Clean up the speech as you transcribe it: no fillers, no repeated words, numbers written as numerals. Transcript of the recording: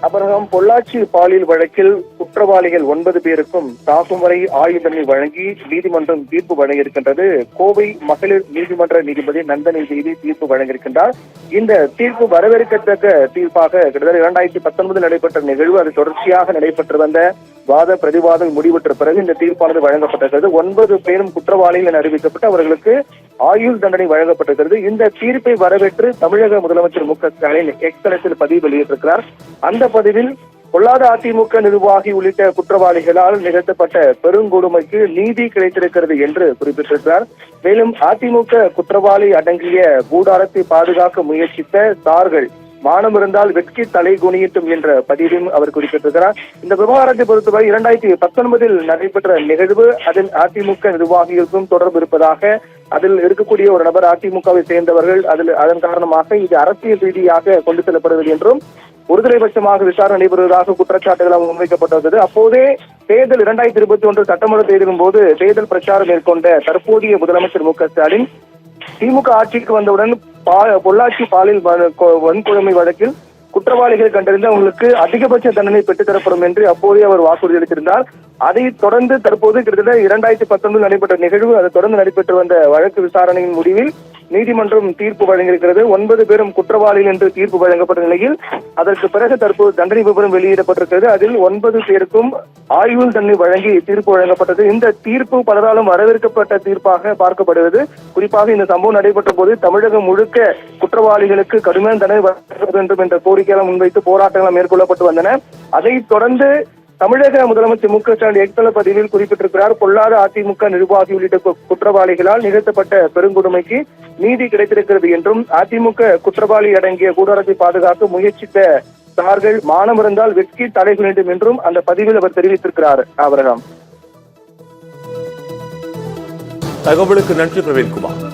அப்புறம் பொள்ளாச்சி பாலியல் வழக்கில் குற்றவாளிகள் 9 பேருக்கும் சாகும் வரை ஆயுள் தண்டனை வழங்கி நீதிமன்றம் தீர்ப்பு வழங்கியிருக்கின்றது. கோவை மகளிர் நீதிமன்ற நீதிபதி நந்தனி தேவி தீர்ப்பு வழங்கியிருக்கின்றார். இந்த தீர்ப்பு வரவேற்கத்தக்க தீர்ப்பாக கிட்டத்தட்ட 2019 நடைபெற்ற நிகழ்வு அது தொடர்ச்சியாக நடைபெற்று வந்த வாத பிரதிவாதம் முடிவுற்ற பிறகு இந்த தீர்ப்பானது வழங்கப்பட்டிருக்கிறது. 9 பேரும் குற்றவாளிகள் என அறிவிக்கப்பட்டு அவர்களுக்கு ஆயுள் தண்டனை வழங்கப்பட்டிருக்கிறது. இந்த தீர்ப்பை வரவேற்று தமிழக முதலமைச்சர் மு க ஸ்டாலின் எக்ஸ்தலத்தில் பதிவு வெளியிட்டிருக்கிறார். அந்த பதிவில் பொல்லாத அதிமுக நிர்வாகி உள்ளிட்ட குற்றவாளிகளால் நிகழ்த்தப்பட்ட பெருங்கொடுமைக்கு நீதி கிடைத்திருக்கிறது என்று குறிப்பிட்டிருக்கிறார். மேலும் அதிமுக குற்றவாளி அடங்கிய கூடாரத்தை பாதுகாக்க முயற்சித்த சார்கள் மானம் இருந்தால் வெட்கி தலை குனியட்டும் என்ற பதிவையும் அவர் குறிப்பிட்டிருக்கிறார். இந்த விவகாரத்தை பொறுத்தவரை 2019 நடைபெற்ற நிகழ்வு அதில் அதிமுக நிர்வாகிகளுக்கும் தொடர்பு இருப்பதாக, அதில் இருக்கக்கூடிய ஒரு நபர் அதிமுகவை சேர்ந்தவர்கள், அதன் காரணமாக இது அரசியல் ரீதியாக கொண்டு செல்லப்படுவது என்றும் ஒருதலை பட்சமாக விசாரணை நடைபெறுவதாக குற்றச்சாட்டுகள் முன்வைக்கப்பட்டிருந்தது. அப்போதே தேர்தல் 2021 சட்டமன்ற தேர்தலின் போது தேர்தல் பிரச்சாரம் மேற்கொண்ட தற்போதைய முதலமைச்சர் மு க ஸ்டாலின் திமுக ஆட்சிக்கு வந்தவுடன் பொள்ளாச்சி பாலியல் வன்கொடுமை வழக்கில் குற்றவாளிகள் கண்டறிந்து அவங்களுக்கு அதிகபட்ச தண்டனை பெற்றுத்தரப்படும் என்று அப்போதே அவர் வாக்குறுதி அளித்திருந்தார். அதை தொடர்ந்து தற்போது கிட்டத்தட்ட 2019 நடைபெற்ற நிகழ்வு, அதை தொடர்ந்து நடைபெற்று வந்த வழக்கு விசாரணையின் முடிவில் நீதிமன்றம் தீர்ப்பு வழங்கியிருக்கிறது. 9 பேரும் குற்றவாளிகள் என்று தீர்ப்பு வழங்கப்பட்ட நிலையில் அதற்கு பிறகு தற்போது தண்டனை விவரம் வெளியிடப்பட்டிருக்கிறது. அதில் 9 பேருக்கும் ஆயுள் தண்டனை வழங்கி தீர்ப்பு வழங்கப்பட்டது. இந்த தீர்ப்பு பலராலும் வரவேற்கப்பட்ட தீர்ப்பாக பார்க்கப்படுவது. குறிப்பாக இந்த சம்பவம் நடைபெற்ற போது தமிழகம் முழுக்க குற்றவாளிகளுக்கு கடுமையான தண்டனை வழங்க வேண்டும் என்ற கோரிக்கைகளை முன்வைத்து போராட்டங்கள் மேற்கொள்ளப்பட்டு வந்தன. அதைத் தொடர்ந்து தமிழக முதலமைச்சர் மு க ஸ்டாலின் எக்ஸ்தல பதிவில் குறிப்பிட்டிருக்கிறார். பொல்லாத அதிமுக நிர்வாகி உள்ளிட்ட குற்றவாளிகளால் நிகழ்த்தப்பட்ட பெருங்கொடுமைக்கு நீதி கிடைத்திருக்கிறது என்றும் அதிமுக குற்றவாளி அடங்கிய கூடாரத்தை பாதுகாக்க முயற்சித்த சார்கள் மானம் இருந்தால் வெட்கி தலை வேண்டும் என்றும் அந்த பதிவில் அவர் தெரிவித்திருக்கிறார். அவரிடம் தகவலுக்கு நன்றி பிரவீன்குமார்.